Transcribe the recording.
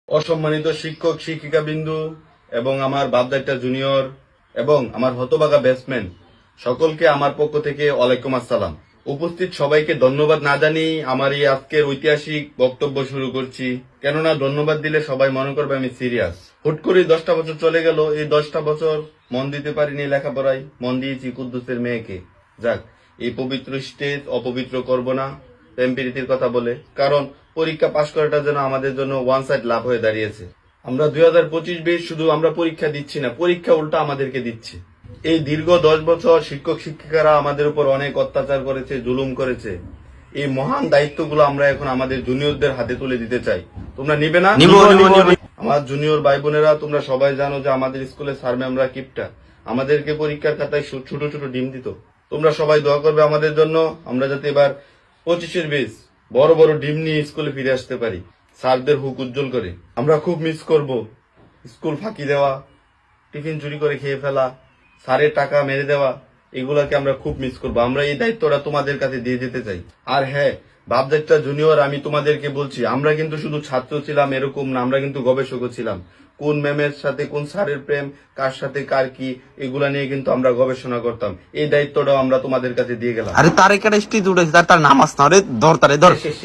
অসম্মানিত শিক্ষক শিক্ষিকা বিন্দু এবং আমার বাপদাইটা জুনিয়র এবং আমার হতবাগা ব্যাটসম্যান সকলকে আমার পক্ষ থেকে ওয়ালাইকুম আসসালাম। উপস্থিত সবাইকে ধন্যবাদ না জানিয়ে আমার এই আজকের ঐতিহাসিক বক্তব্য শুরু করছি, কেননা ধন্যবাদ দিলে সবাই মনে করবে আমি সিরিয়াস। হুট করে 10টা বছর চলে গেল, এই 10টা বছর মন দিতে পারিনি লেখাপড়ায়, মন দিয়েছি কুদ্দুসের মেয়েকে। যাক, এই পবিত্র স্টেজ অপবিত্র করব না প্রেম প্রীতির কথা বলে, কারণ পরীক্ষা পাশ করাটা যেন আমাদের জন্য ওয়ান সাইড লাভ হয়ে দাঁড়িয়েছে। আমরা 2025-20 শুধু আমরা পরীক্ষা দিচ্ছি না, পরীক্ষা উল্টা আমাদেরকে দিচ্ছে। এই দীর্ঘ 10 বছর শিক্ষক শিক্ষিকারা আমাদের উপর অনেক অত্যাচার করেছে, জুলুম করেছে। এই মহান দায়িত্বগুলো আমরা এখন আমাদের জুনিয়রদের হাতে তুলে দিতে চাই। তোমরা নিবে না? আমার জুনিয়র ভাই বোনেরা, তোমরা সবাই জানো যে আমাদের স্কুলে স্যার ম্যামরা কিপটা, আমাদেরকে পরীক্ষার খাতায় ছোট ছোট ডিম দিত। তোমরা সবাই দোয়া করবে আমাদের জন্য, আমরা যাতে এবার 25-এর বেশ বড় বড় ডিম নিয়ে স্কুলে ফিরে আসতে পারি, স্যারদের হুক উজ্জ্বল করে। আমরা খুব মিস করব স্কুল ফাঁকি দেওয়া, টিফিন চুরি করে খেয়ে ফেলা, স্যারের টাকা মেরে দেওয়া, এগুলাকে আমরা খুব মিস করবো। আমরা এই দায়িত্বটা তোমাদের কাছে দিয়ে যেতে চাই। আর হ্যাঁ, বাপদাইটা জুনিয়র, আমি তোমাদেরকে বলছি, আমরা কিন্তু শুধু ছাত্র ছিলাম এরকম না, আমরা কিন্তু গবেষকও ছিলাম। কোন ম্যামের সাথে কোন স্যারের প্রেম, কার সাথে কার কি, এগুলা নিয়ে কিন্তু আমরা গবেষণা করতাম। এই দায়িত্বটাও আমরা তোমাদের কাছে দিয়ে গেলাম। আরে তার একটা স্টেজ উঠেছে, তার নামাজ না রে, ধর তারে ধর। শেষ।